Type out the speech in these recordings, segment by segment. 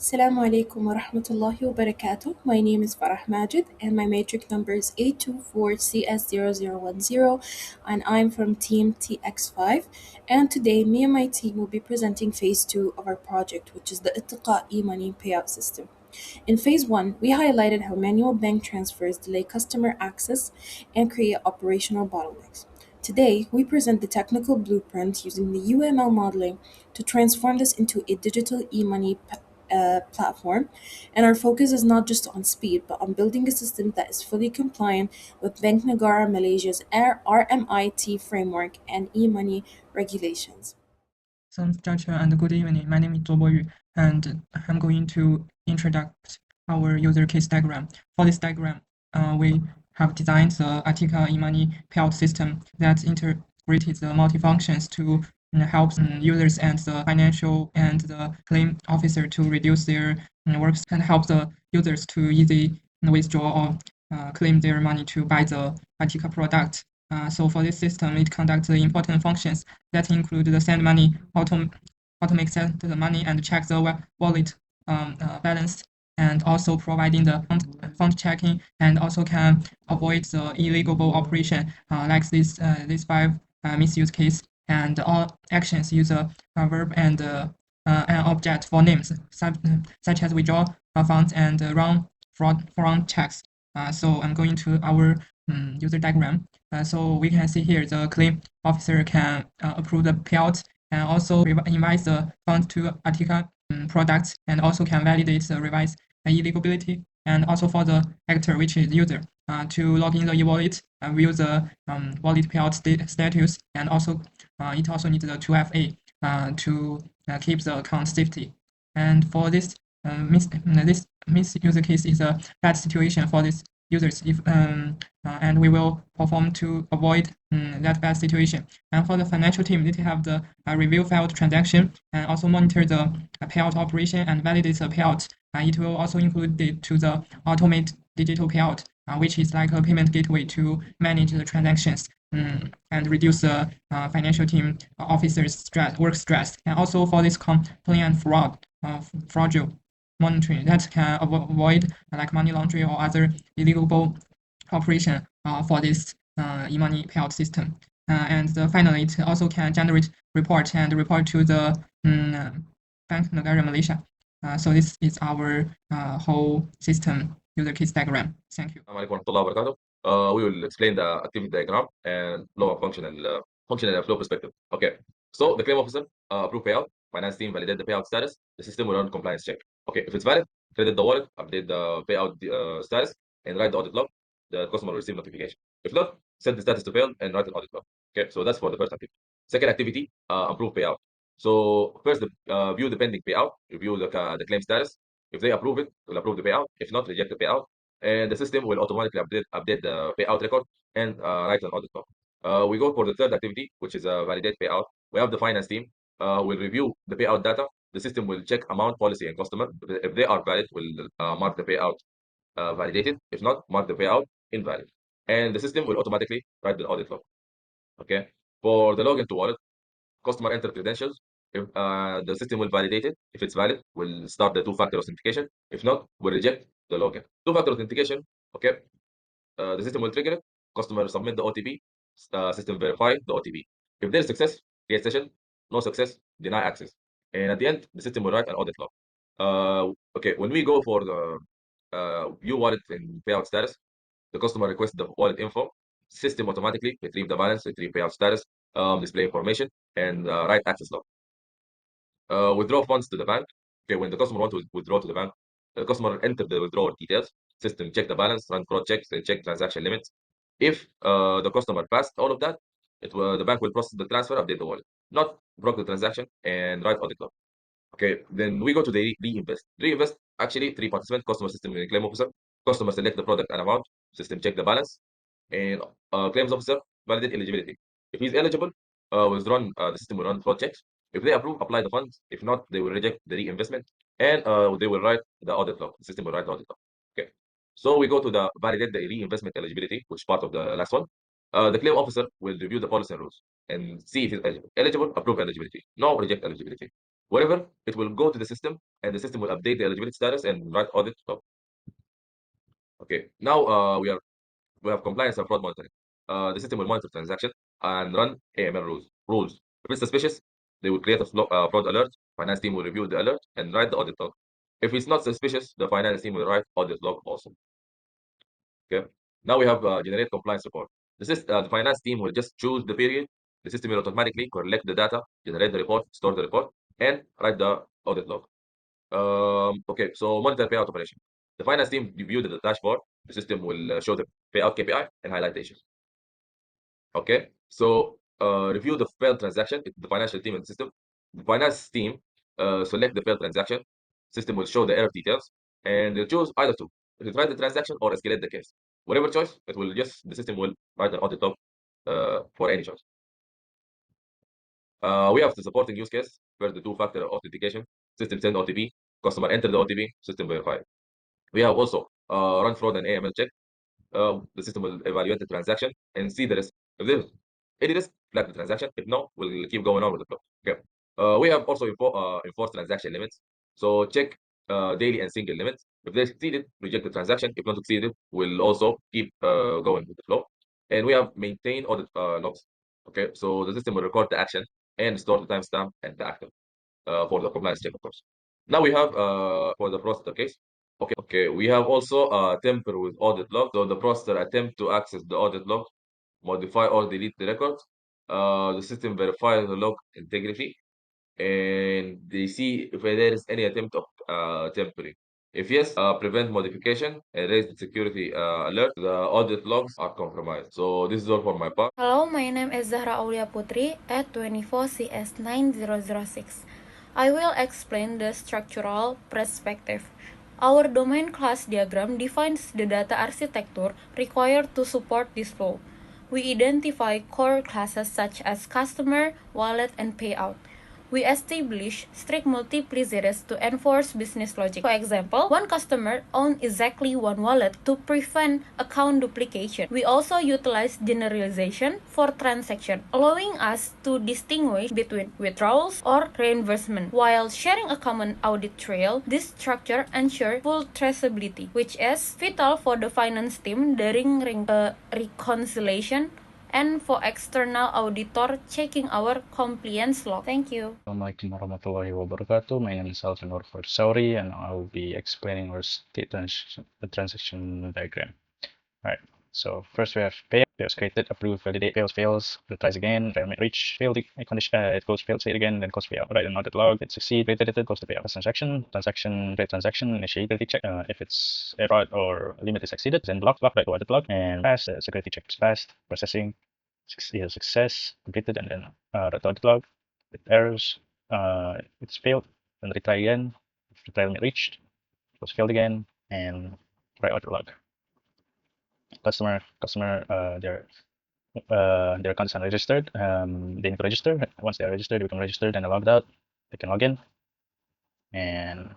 Assalamu alaikum wa rahmatullahi wa barakatuh. My name is Farah Majid and my matric number is 824CS0010 and I'm from team TX5. And today me and my team will be presenting phase 2 of our project, which is the Ittiqa e-money payout system. In phase 1, we highlighted how manual bank transfers delay customer access and create operational bottlenecks. Today, we present the technical blueprint using the UML modeling to transform this into a digital e-money platform. And our focus is not just on speed, but on building a system that is fully compliant with Bank Negara Malaysia's RMIT framework and e-money regulations. Thanks, Chacha, and good evening. My name is BOYU, and I'm going to introduce our user case diagram. For this diagram, we have designed the Attica e-money payout system that integrated the multi-functions to help users and the financial and the claim officer to reduce their works and help the users to easily withdraw or claim their money to buy the Attica product. So for this system, it conducts the important functions that include the send money, automate send the money, and check the wallet balance, and also providing the fund checking, and also can avoid the illegal operation like this 5 misuse case. And all actions use a verb and an object for names, such as withdraw funds and run fraud checks. So I'm going to our user diagram. So we can see here the claim officer can approve the payout and also invite the fund to Attica products, and also can validate the revise illegality, and also for the actor, which is user, to log in the e-wallet and view the wallet payout status, and also it also needs the 2FA to keep the account safety. And for this this user case is a bad situation for this users if and we will perform to avoid that bad situation. And for the financial team, they have the review failed transaction and also monitor the payout operation and validate the payout. It will also include it to the automate digital payout, which is like a payment gateway to manage the transactions and reduce the financial team officers' work stress. And also for this compliant fraudulent monitoring that can avoid like money laundering or other illegal operation for this e-money payout system. And finally, it also can generate report and report to the Bank Negara Malaysia. So this is our whole system user case diagram. Thank you. Assalamu alaikum warahmatullahi wabarakatuh. We will explain the activity diagram and flow of functional flow perspective. Okay, so the claim officer approve payout, finance team validate the payout status, the system will run compliance check. Okay, if it's valid, credit the wallet, update the payout status, and write the audit log. The customer will receive notification. If not, set the status to fail and write an audit log. Okay, so that's for the first activity. Second activity, approve payout. So first, view the pending payout, review the claim status. If they approve it, we'll approve the payout. If not, reject the payout, and the system will automatically update the payout record and write an audit log. We go for the third activity, which is a validate payout. We have the finance team will review the payout data. The system will check amount, policy, and customer. If they are valid, will mark the payout validated. If not, mark the payout invalid. And the system will automatically write the audit log. Okay. For the login to wallet, customer enter credentials. If the system will validate it. If it's valid, we'll start the two-factor authentication. If not, we'll reject the login. Two-factor authentication. Okay. The system will trigger it. Customer submit the OTP. System verify the OTP. If there's success, create session. No success, deny access. And at the end, the system will write an audit log. Okay, when we go for the view wallet and payout status, the customer requests the wallet info. System automatically retrieve the balance, retrieve payout status, display information, and write access log. Withdraw funds to the bank. Okay, when the customer wants to withdraw to the bank, the customer enter the withdrawal details. System check the balance, run fraud checks, and check transaction limits. If the customer passed all of that, the bank will process the transfer, update the wallet. Not broke the transaction and write audit log. Okay, then we go to the reinvest. Reinvest, actually, three participants: customer, system, and claim officer. Customer select the product and amount. System check the balance, and claims officer validate eligibility. If he's eligible, the system will run fraud checks. If they approve, apply the funds. If not, they will reject the reinvestment, and they will write the audit log. The system will write the audit log. Okay, so we go to the validate the reinvestment eligibility, which is part of the last one. The claim officer will review the policy and rules and see if he's eligible. Eligible, approve eligibility. No, reject eligibility. Whatever, it will go to the system, and the system will update the eligibility status and write audit log. Okay, now we have compliance and fraud monitoring. The system will monitor transaction and run AML rules. If it's suspicious, they will create a fraud alert. Finance team will review the alert and write the audit log. If it's not suspicious, the finance team will write audit log also. Okay. Now we have generate compliance report. The finance team will just choose the period. The system will automatically collect the data, generate the report, store the report, and write the audit log. Okay, so monitor payout operation. The finance team review the dashboard. The system will show the payout KPI and highlight the issues. Okay, so review the failed transaction. The financial team and the system. The finance team select the failed transaction. System will show the error details, and they'll choose either to retry the transaction or escalate the case. Whatever choice, the system will write an audit log for any choice. We have the supporting use case for the two-factor authentication. System send OTP, customer enter the OTP, system verify. We have also run fraud and AML check. The system will evaluate the transaction and see the risk. If there's any risk, flag the transaction. If no, we'll keep going on with the flow. Okay. We have also enforced transaction limits. So check daily and single limits. If they exceeded, reject the transaction. If not exceeded, we'll also keep going with the flow. And we have maintained audit logs. Okay. So the system will record the action and store the timestamp and the active for the compliance check, of course. Now we have for the processor case. Okay, we have also temper with audit log. So the processor attempt to access the audit log, modify or delete the records. The system verifies the log integrity, and they see if there is any attempt of tampering. If yes, prevent modification and raise the security alert. The audit logs are compromised. So this is all for my part. Hello, my name is ZAHRA AULIA PUTRI at 24CS9006. I will explain the structural perspective. Our domain class diagram defines the data architecture required to support this flow. We identify core classes such as customer, wallet, and payout. We establish strict multiplicities to enforce business logic. For example, one customer owns exactly one wallet to prevent account duplication. We also utilize generalization for transaction, allowing us to distinguish between withdrawals or reimbursement. While sharing a common audit trail, this structure ensures full traceability, which is vital for the finance team during reconciliation and for external auditor checking our compliance log. Thank you. Assalamualaikum warahmatullahi wabarakatuh. My name is ALVANNUR for TSAURI, and I will be explaining our state transaction diagram. All right. So first we have fails created, approve, validate, fails, retries again, reach, failed condition, it goes failed state again, then goes fail. Write a noted log, it succeed, rated, goes to fail. Transaction, initiated check. If it's a fraud or limit is exceeded, then block, write audit log, and pass, security check is passed, processing, success, completed, and then write audit log with errors, it's failed, then retry again, if retry limit reached, it was failed again, and write audit log. Customer, their account is unregistered. They need to register. Once they are registered, they become registered and logged out. They can log in and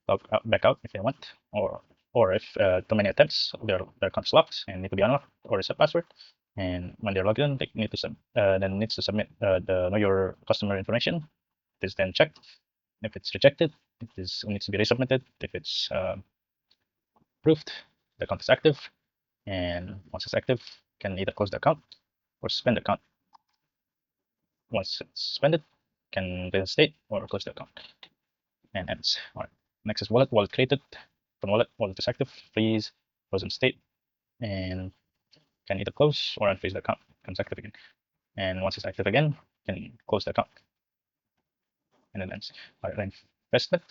log out, back out if they want, or if too many attempts, their account is locked and need to be unlocked or reset password. And when they're logged in, they need to submit the know your customer information. It is then checked. If it's rejected, it needs to be resubmitted. If it's approved, the account is active. And once it's active, can either close the account or suspend the account. Once it's suspended, can reinstate or close the account and ends. All right. Next is wallet created. From wallet is active, freeze, frozen state, and can either close or unfreeze the account. Becomes active again. And once it's active again, can close the account and then ends. All right. Investment.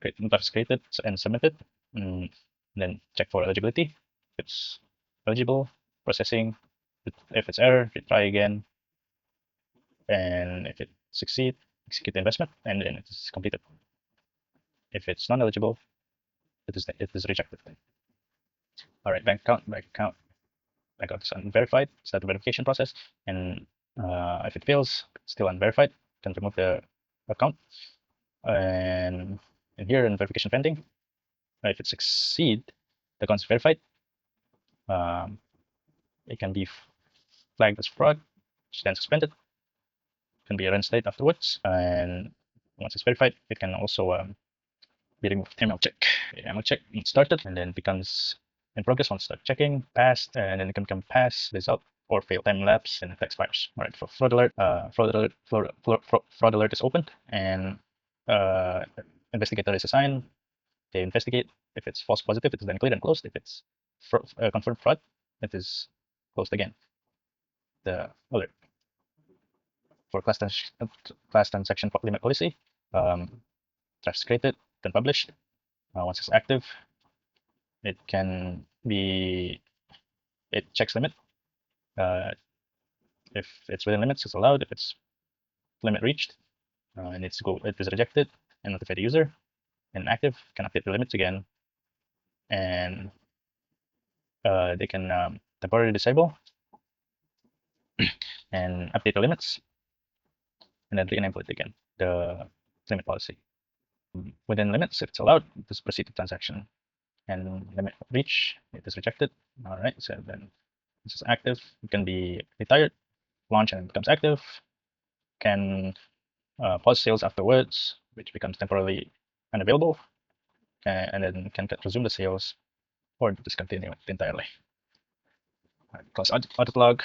Is created and submitted. Then check for eligibility. If it's eligible, processing. If it's error, retry again. And if it succeed, execute the investment, and then it is completed. If it's non-eligible, it is rejected. All right, bank account is unverified. Start the verification process, and if it fails, still unverified, can remove the account. And here in verification pending, if it succeed, the account is verified. It can be flagged as fraud, which then suspended. Can be reinstate afterwards, and once it's verified, it can also be removed. ML check. ML check started and then becomes in progress once start checking, passed, and then it can become pass, result, or fail, time lapse, and it expires. All right, for fraud alert, fraud alert is opened, and investigator is assigned. They investigate. If it's false positive, it is then cleared and closed. If it's confirmed fraud, it is closed again. The alert for class transaction limit policy, draft created, then published. Once it's active, it can be, it checks limit. If it's within limits, it's allowed. If it's limit reached, and it is rejected, and notify the user. And active can update the limits again, and they can temporarily disable and update the limits, and then re-enable it again, the limit policy. Within limits, if it's allowed, just proceed to transaction. And limit reach, it is rejected. All right, so then this is active. It can be retired, launch, and it becomes active. Can pause sales afterwards, which becomes temporarily unavailable, and then can resume the sales or discontinue it entirely. Right, close audit log.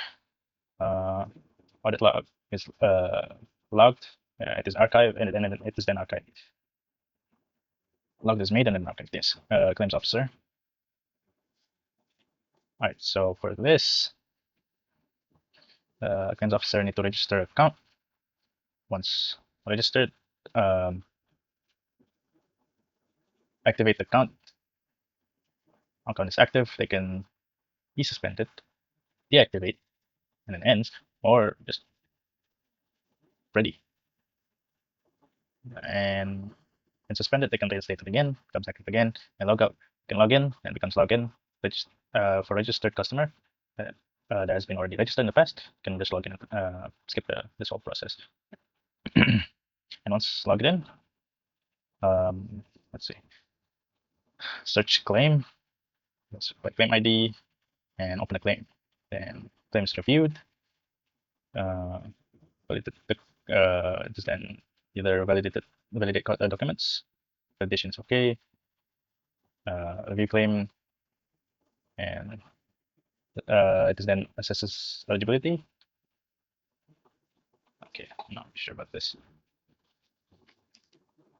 Audit log is logged. It is archived, and then it is then archived. Log is made and then archived. Yes, claims officer. All right, so for this, claims officer need to register account. Once registered, activate the account. Account is active. They can be suspended, deactivate, and then ends, or just ready. And suspended, they can reinstate it again, becomes active again, and log out. You can log in and becomes login. For registered customer that has been already registered in the past, you can just log in, skip this whole process. And once logged in, let's see, search claim, let's put claim ID and open a claim. Then claim is reviewed. It is then either validate documents, validation is okay, review claim, and it is then assesses eligibility. Okay, I'm not sure about this.